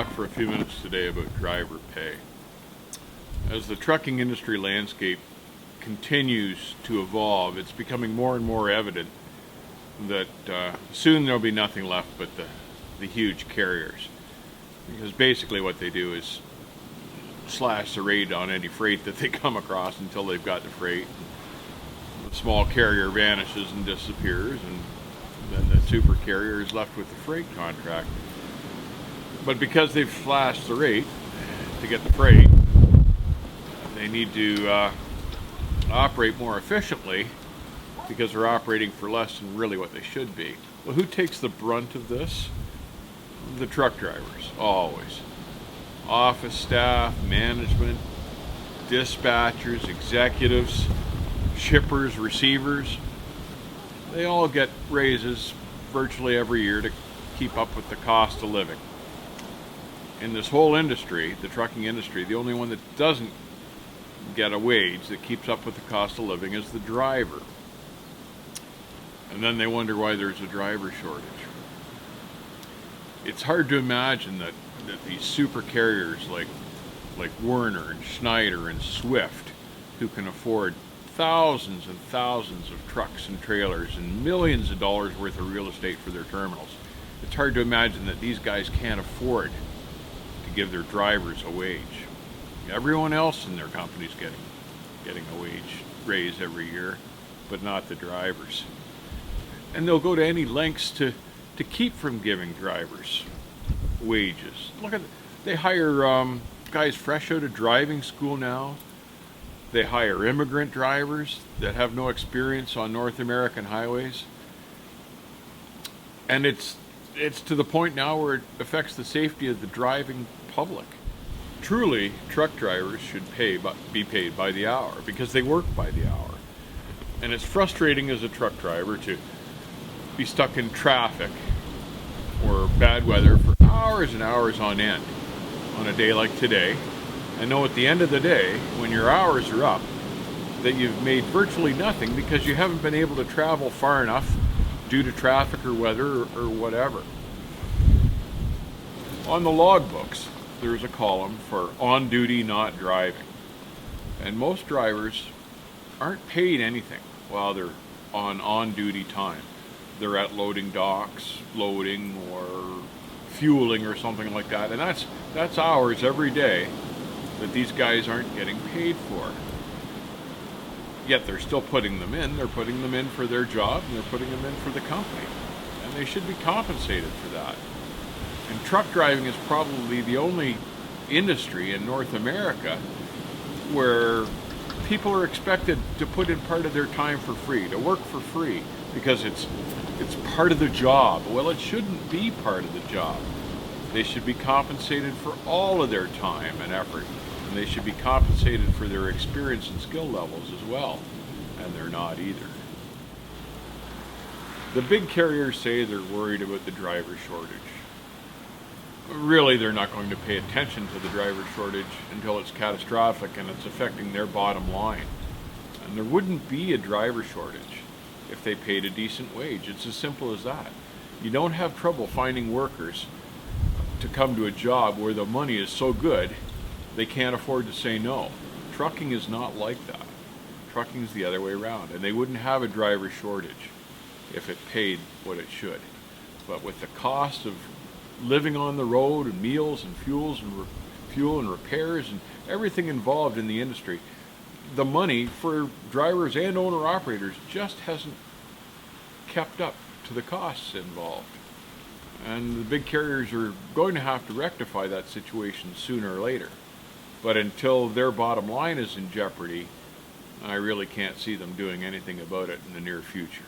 talk for a few minutes today about driver pay. As the trucking industry landscape continues to evolve, it's becoming more and more evident that soon there'll be nothing left but the huge carriers. Because basically what they do is slash the rate on any freight that they come across until they've got the freight. The small carrier vanishes and disappears, and then the super carrier is left with the freight contract. But because they've slashed the rate to get the freight, they need to operate more efficiently because they're operating for less than really what they should be. Well, who takes the brunt of this? The truck drivers, always. Office staff, management, dispatchers, executives, shippers, receivers, they all get raises virtually every year to keep up with the cost of living. In this whole industry, the trucking industry, the only one that doesn't get a wage that keeps up with the cost of living is the driver. And then they wonder why there's a driver shortage. It's hard to imagine that these super carriers like Werner and Schneider and Swift, who can afford thousands and thousands of trucks and trailers and millions of dollars worth of real estate for their terminals, it's hard to imagine that these guys can't afford to give their drivers a wage. Everyone else in their company's getting a wage raise every year, but not the drivers. And they'll go to any lengths to keep from giving drivers wages. They hire guys fresh out of driving school now. They hire immigrant drivers that have no experience on North American highways. And it's to the point now where it affects the safety of the driving public. Truly, truck drivers should be paid by the hour because they work by the hour. And it's frustrating as a truck driver to be stuck in traffic or bad weather for hours and hours on end on a day like today, and know at the end of the day, when your hours are up, that you've made virtually nothing because you haven't been able to travel far enough due to traffic or weather or whatever. On the logbooks, there's a column for on duty, not driving. And most drivers aren't paid anything while they're on duty time. They're at loading docks, loading or fueling or something like that. And that's hours every day that these guys aren't getting paid for. Yet they're still putting them in. They're putting them in for their job, and they're putting them in for the company. And they should be compensated for that. And truck driving is probably the only industry in North America where people are expected to put in part of their time for free, to work for free, because it's part of the job. Well, it shouldn't be part of the job. They should be compensated for all of their time and effort, and they should be compensated for their experience and skill levels as well, and they're not either. The big carriers say they're worried about the driver shortage. Really, they're not going to pay attention to the driver shortage until it's catastrophic and it's affecting their bottom line. And there wouldn't be a driver shortage if they paid a decent wage. It's as simple as that. You don't have trouble finding workers to come to a job where the money is so good they can't afford to say no. Trucking is not like that. Trucking is the other way around, and they wouldn't have a driver shortage if it paid what it should. But with the cost of living on the road and meals and fuel and repairs and everything involved in the industry, the money for drivers and owner-operators just hasn't kept up to the costs involved. And the big carriers are going to have to rectify that situation sooner or later. But until their bottom line is in jeopardy, I really can't see them doing anything about it in the near future.